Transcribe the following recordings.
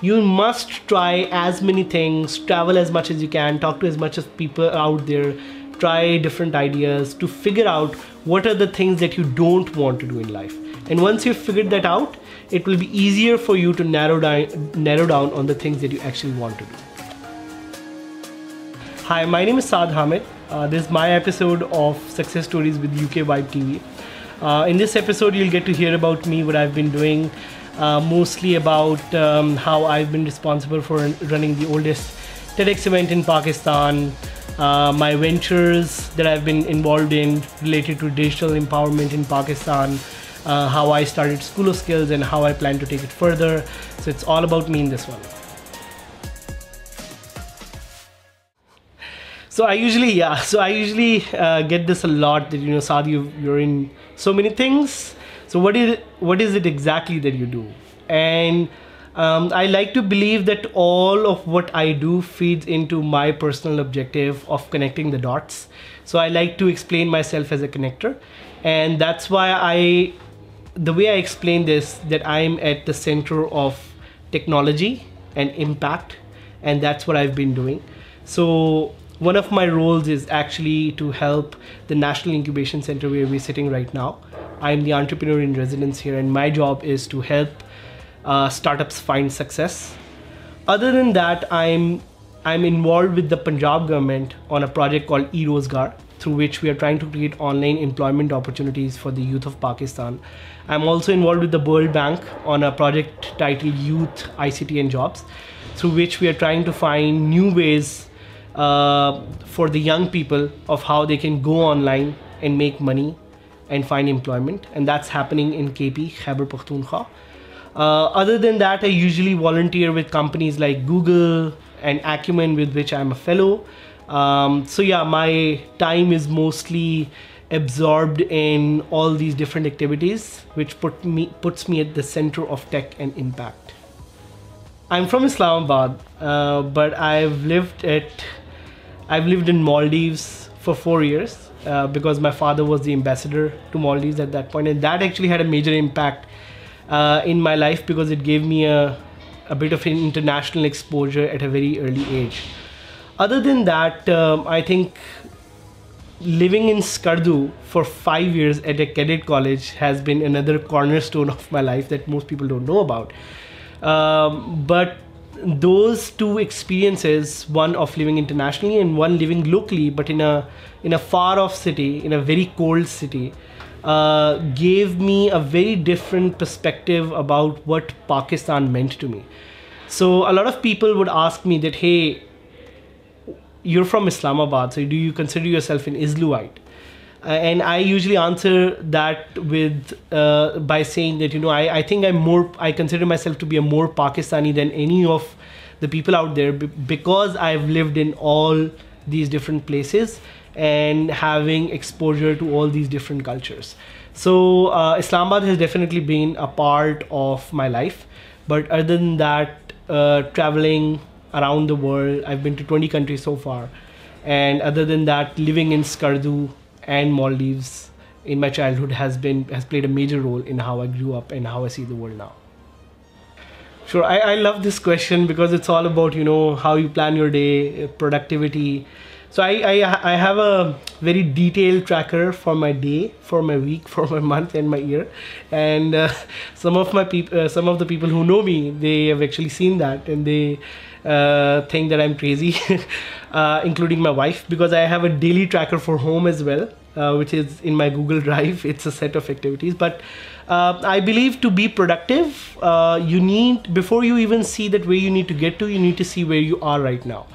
you must try as many things, travel as much as you can, talk to as much as people out there, try different ideas to figure out what are the things that you don't want to do in life. And once you've figured that out, it will be easier for you to narrow down on the things that you actually want to do. Hi, my name is Saad Hamid. This is my episode of Success Stories with UKVibe.TV. In this episode, you'll get to hear about me, what I've been doing, mostly about how I've been responsible for running the oldest TEDx event in Pakistan, my ventures that I've been involved in related to digital empowerment in Pakistan, how I started School of Skills and how I plan to take it further. So it's all about me in this one. So I usually get this a lot, that Saad, you're in so many things. So what is it exactly that you do? And I like to believe that all of what I do feeds into my personal objective of connecting the dots. So I like to explain myself as a connector, and that's why the way I explain this, that I'm at the center of technology and impact, and that's what I've been doing. So one of my roles is actually to help the National Incubation Center where we're sitting right now. I'm the entrepreneur in residence here, and my job is to help startups find success. Other than that, I'm involved with the Punjab government on a project called E-Rozgar, through which we are trying to create online employment opportunities for the youth of Pakistan. I'm also involved with the World Bank on a project titled Youth, ICT and Jobs, through which we are trying to find new ways for the young people of how they can go online and make money and find employment, and that's happening in KP, Khyber Pakhtunkhwa. Other than that, I usually volunteer with companies like Google and Acumen, with which I'm a fellow. So yeah, my time is mostly absorbed in all these different activities, which puts me at the center of tech and impact. I'm from Islamabad, but I've lived in Maldives for 4 years because my father was the ambassador to Maldives at that point, and that actually had a major impact in my life because it gave me a bit of an international exposure at a very early age. Other than that, I think living in Skardu for 5 years at a cadet college has been another cornerstone of my life that most people don't know about. But those two experiences, one of living internationally and one living locally but in a far off city, in a very cold city, gave me a very different perspective about what Pakistan meant to me. So a lot of people would ask me that, hey, you're from Islamabad, so do you consider yourself an Islamite? And I usually answer that with by saying that I think I consider myself to be a more Pakistani than any of the people out there, because I've lived in all these different places and having exposure to all these different cultures. So Islamabad has definitely been a part of my life, but other than that, traveling around the world, I've been to 20 countries so far, and other than that, living in Skardu and Maldives in my childhood has played a major role in how I grew up and how I see the world now. Sure, I love this question because it's all about how you plan your day, productivity. So I have a very detailed tracker for my day, for my week, for my month and my year, and some of the people who know me, they have actually seen that, and they think that I'm crazy, including my wife, because I have a daily tracker for home as well, which is in my Google Drive. It's a set of activities, but I believe to be productive, before you even see that where you need to get to, you need to see where you are right now.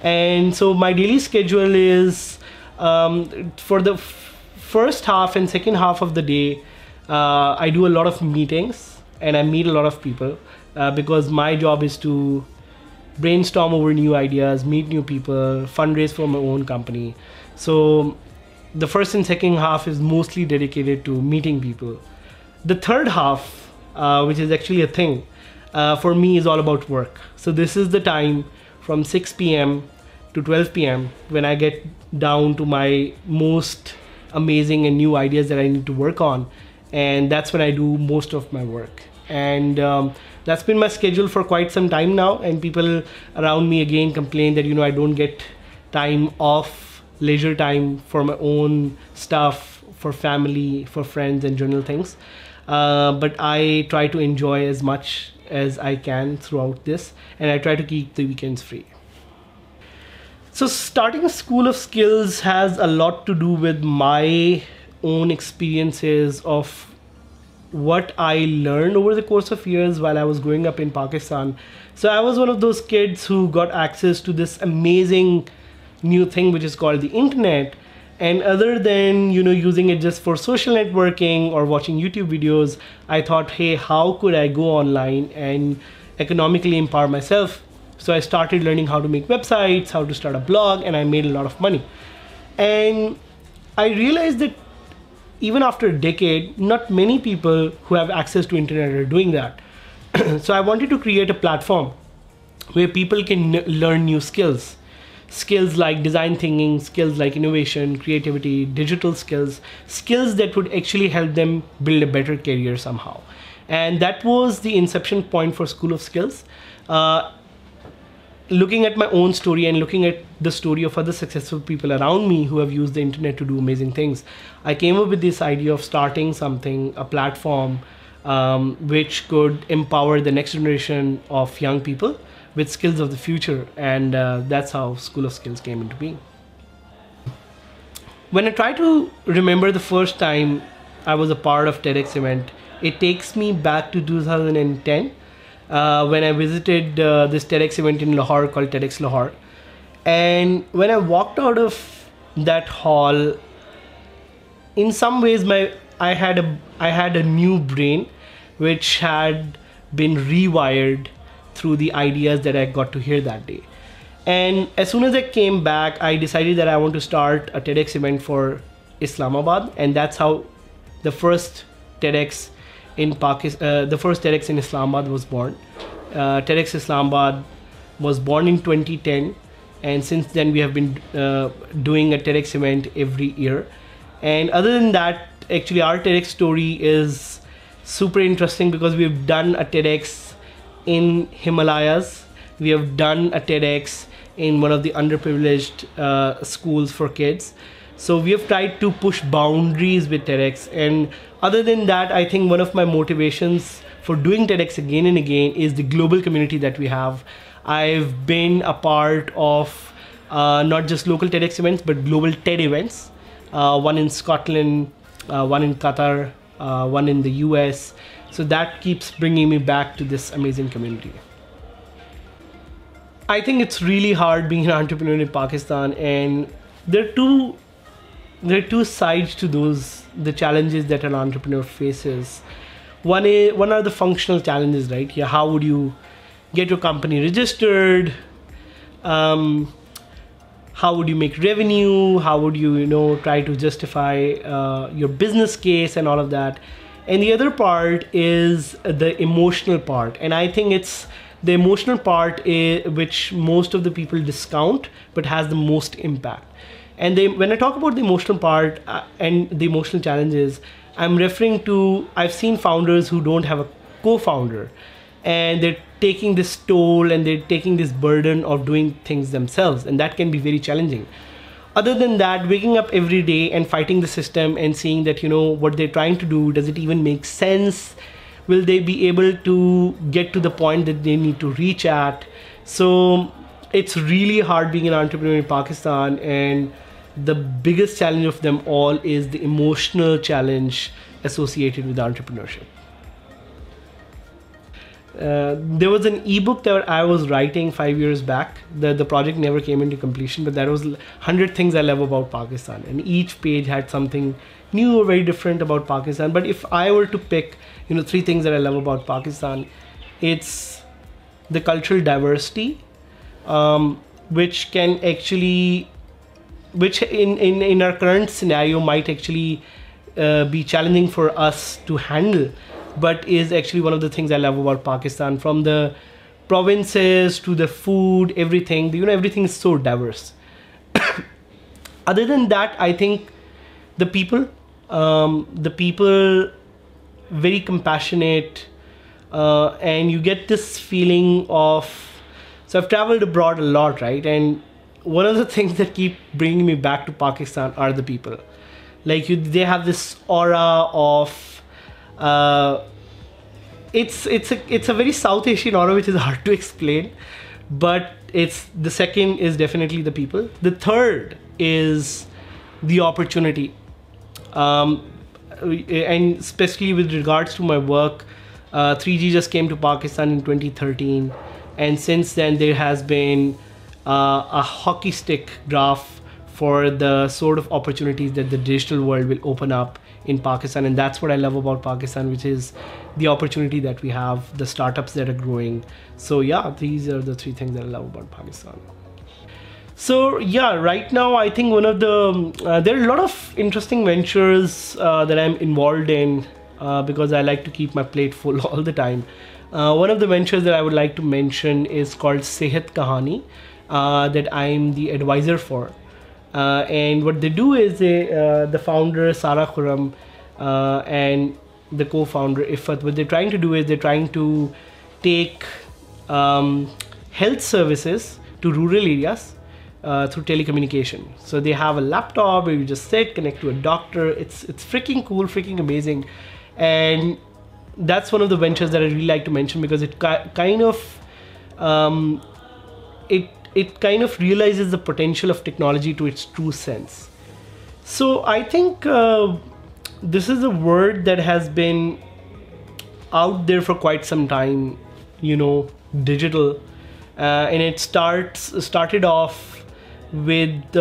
And so my daily schedule is, for the first half and second half of the day, I do a lot of meetings and I meet a lot of people, because my job is to brainstorm over new ideas, meet new people, fundraise for my own company. So the first and second half is mostly dedicated to meeting people. The third half, which is actually a thing, for me is all about work. So this is the time from 6 p.m. to 12 p.m. when I get down to my most amazing and new ideas that I need to work on, and that's when I do most of my work. And that's been my schedule for quite some time now, and people around me again complain that, you know, I don't get time off, leisure time for my own stuff, for family, for friends and general things. But I try to enjoy as much as I can throughout this, and I try to keep the weekends free. So starting a school of skills has a lot to do with my own experiences of what I learned over the course of years while I was growing up in Pakistan. So I was one of those kids who got access to this amazing new thing which is called the internet. And other than, you know, using it just for social networking or watching YouTube videos, I thought, hey, how could I go online and economically empower myself? So I started learning how to make websites, how to start a blog, and I made a lot of money. And I realized that even after a decade, not many people who have access to internet are doing that. So I wanted to create a platform where people can learn new skills. Skills like design thinking, skills like innovation, creativity, digital skills, skills that would actually help them build a better career somehow. And that was the inception point for School of Skills. Looking at my own story and looking at the story of other successful people around me who have used the internet to do amazing things, I came up with this idea of starting something, a platform which could empower the next generation of young people with skills of the future. And that's how School of Skills came into being. When I try to remember the first time I was a part of TEDx event, it takes me back to 2010. When I visited this TEDx event in Lahore called TEDx Lahore. And when I walked out of that hall, in some ways I had a new brain which had been rewired through the ideas that I got to hear that day. And as soon as I came back, I decided that I want to start a TEDx event for Islamabad, and that's how the first TEDx in Pakistan, the first TEDx in Islamabad was born. TEDx Islamabad was born in 2010, and since then we have been doing a TEDx event every year. And other than that, actually our TEDx story is super interesting because we've done a TEDx in Himalayas. We have done a TEDx in one of the underprivileged schools for kids. So we have tried to push boundaries with TEDx. And other than that, I think one of my motivations for doing TEDx again and again is the global community that we have. I've been a part of not just local TEDx events, but global TED events. One in Scotland, one in Qatar, one in the US. So that keeps bringing me back to this amazing community. I think it's really hard being an entrepreneur in Pakistan, and there are two sides to the challenges that an entrepreneur faces. One are the functional challenges, right? Yeah, how would you get your company registered? How would you make revenue? How would you, try to justify your business case and all of that? And the other part is the emotional part. And I think it's the emotional part which most of the people discount, but has the most impact. And when I talk about the emotional part and the emotional challenges, I'm referring to, I've seen founders who don't have a co-founder, and they're taking this toll and they're taking this burden of doing things themselves, and that can be very challenging. Other than that, waking up every day and fighting the system and seeing that, what they're trying to do, does it even make sense? Will they be able to get to the point that they need to reach at? So it's really hard being an entrepreneur in Pakistan, and the biggest challenge of them all is the emotional challenge associated with entrepreneurship. There was an ebook that I was writing 5 years back. The project never came into completion, but that was 100 things I love about Pakistan, and each page had something new or very different about Pakistan. But if I were to pick 3 things that I love about Pakistan, it's the cultural diversity, which can actually, which in our current scenario might actually be challenging for us to handle, but is actually one of the things I love about Pakistan. From the provinces to the food, everything, everything is so diverse. Other than that, I think the people, very compassionate, and you get this feeling of, so I've traveled abroad a lot, right? And one of the things that keep bringing me back to Pakistan are the people. Like they have this aura of, it's a very South Asian aura, which is hard to explain, but the second is definitely the people. The third is the opportunity, and especially with regards to my work. 3G just came to Pakistan in 2013, and since then there has been a hockey stick graph for the sort of opportunities that the digital world will open up in Pakistan. And that's what I love about Pakistan, which is the opportunity that we have, the startups that are growing. So yeah, these are the three things that I love about Pakistan. So yeah, right now I think one of the, there are a lot of interesting ventures that I'm involved in because I like to keep my plate full all the time. One of the ventures that I would like to mention is called Sehat Kahani, that I'm the advisor for. And what they do is the founder Sara Khurram and the co-founder Ifat, what they're trying to do is they're trying to take health services to rural areas through telecommunication. So they have a laptop where you just sit, connect to a doctor. It's freaking cool, freaking amazing. And that's one of the ventures that I really like to mention, because it kind of it kind of realizes the potential of technology to its true sense. So I think this is a word that has been out there for quite some time, you know, digital, and it started off with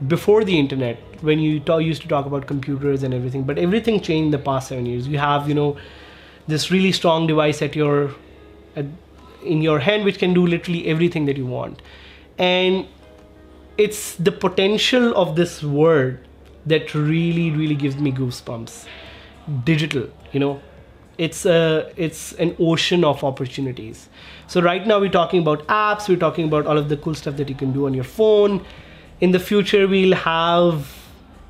before the internet, when you used to talk about computers and everything, but everything changed in the past 7 years. You have, you know, this really strong device in your hand, which can do literally everything that you want. And it's the potential of this word that really gives me goosebumps. Digital, you know, it's an ocean of opportunities. So right now we're talking about apps, we're talking about all of the cool stuff that you can do on your phone. In the future we'll have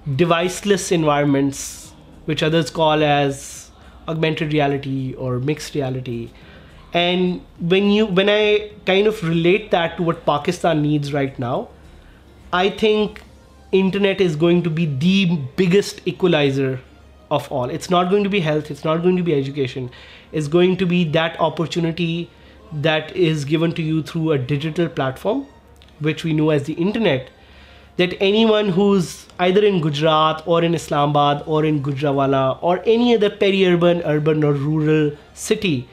deviceless environments, which others call as augmented reality or mixed reality. And when I kind of relate that to what Pakistan needs right now, I think internet is going to be the biggest equalizer of all. It's not going to be health, it's not going to be education. It's going to be that opportunity that is given to you through a digital platform, which we know as the internet, that anyone who's either in Gujarat or in Islamabad or in Gujranwala or any other peri-urban, urban or rural city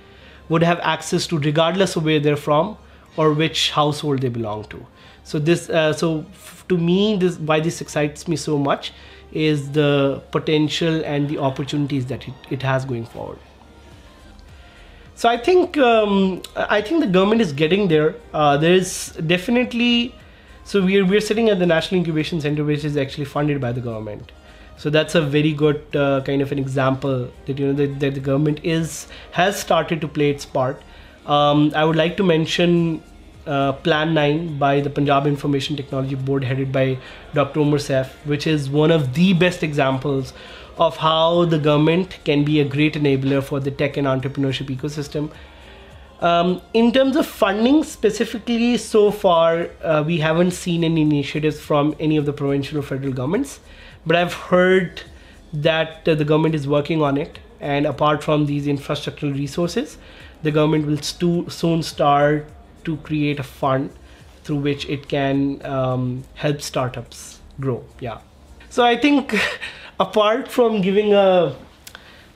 would have access to, regardless of where they're from or which household they belong to. So this, to me, why this excites me so much is the potential and the opportunities that it has going forward. So I think the government is getting there. There's definitely, so we're sitting at the National Incubation Center, which is actually funded by the government. So that's a very good kind of an example that, you know, that the government has started to play its part. I would like to mention Plan 9 by the Punjab Information Technology Board, headed by Dr. Umar Saif, which is one of the best examples of how the government can be a great enabler for the tech and entrepreneurship ecosystem. In terms of funding specifically, so far we haven't seen any initiatives from any of the provincial or federal governments, but I've heard that the government is working on it. And apart from these infrastructural resources, the government will soon start to create a fund through which it can help startups grow. Yeah. So I think apart from giving a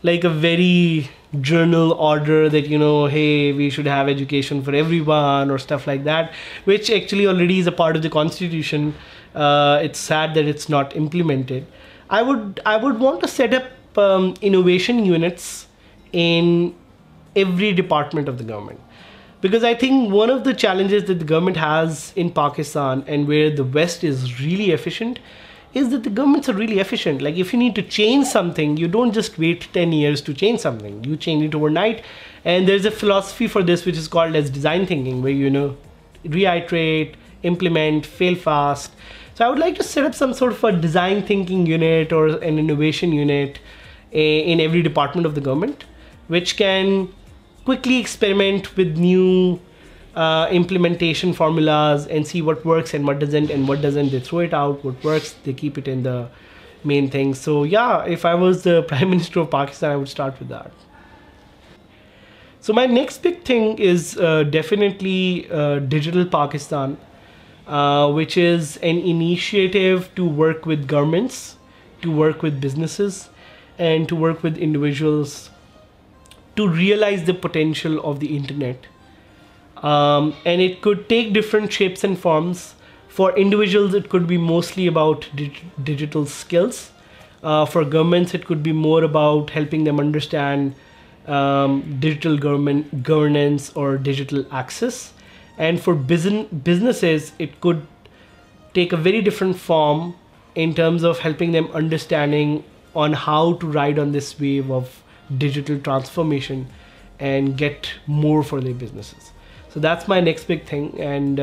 very journal order that, you know, hey, we should have education for everyone or stuff like that, which actually already is a part of the constitution, it's sad that it's not implemented. I would want to set up innovation units in every department of the government, because I think one of the challenges that the government has in Pakistan, and where the West is really efficient, is that the governments are really efficient. Like, if you need to change something, you don't just wait 10 years to change something. You change it overnight. And there's a philosophy for this, which is called as design thinking, where, you know, reiterate, implement, fail fast. So I would like to set up some sort of a design thinking unit or an innovation unit in every department of the government, which can quickly experiment with new implementation formulas and see what works and what doesn't, and what doesn't they throw it out, what works they keep it in the main thing. So yeah, if I was the Prime Minister of Pakistan, I would start with that. So my next big thing is definitely Digital Pakistan, which is an initiative to work with governments, to work with businesses, and to work with individuals to realize the potential of the internet. And it could take different shapes and forms. For individuals, it could be mostly about digital skills. For governments, it could be more about helping them understand digital governance or digital access. And for businesses, it could take a very different form in terms of helping them understanding on how to ride on this wave of digital transformation and get more for their businesses. So that's my next big thing, and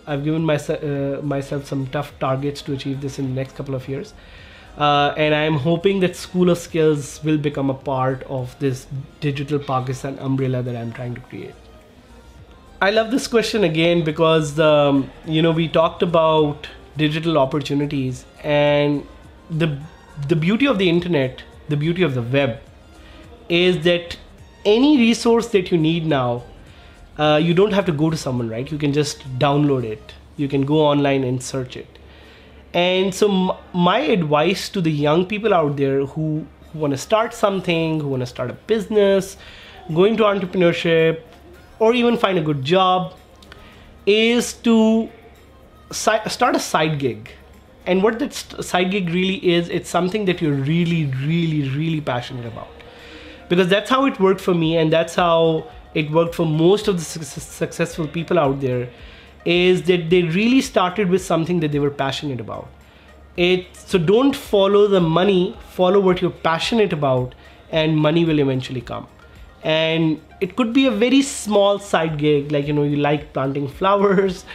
I've given myself some tough targets to achieve this in the next couple of years. And I'm hoping that School of Skills will become a part of this Digital Pakistan umbrella that I'm trying to create. I love this question again because we talked about digital opportunities, and the beauty of the internet, the beauty of the web, is that any resource that you need now, you don't have to go to someone, right? You can just download it. You can go online and search it. And so my advice to the young people out there who want to start something, who want to start a business, go into entrepreneurship, or even find a good job, is to start a side gig. And what that side gig really is, it's something that you're really, really, really passionate about. Because that's how it worked for me, and that's how it worked for most of the successful people out there, is that they really started with something that they were passionate about. So don't follow the money, follow what you're passionate about, and money will eventually come. And it could be a very small side gig, like, you like planting flowers,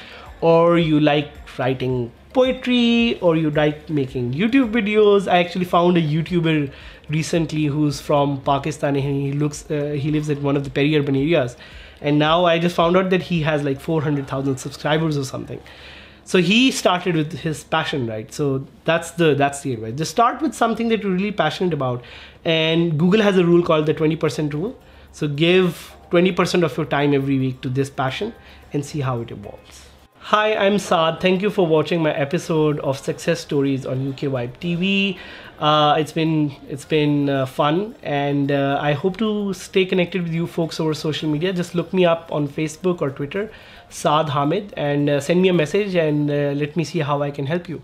or you like writing poetry, or you like making YouTube videos. I actually found a YouTuber recently who's from Pakistan, and he lives in one of the peri-urban areas, and now I just found out that he has like 400,000 subscribers or something. So he started with his passion, right? So that's the advice. Just start with something that you're really passionate about, and Google has a rule called the 20% rule. So give 20% of your time every week to this passion and see how it evolves. Hi, I'm Saad. Thank you for watching my episode of Success Stories on UKVibe.TV. It's been fun, and I hope to stay connected with you folks over social media. Just look me up on Facebook or Twitter, Saad Hamid, and send me a message, and let me see how I can help you.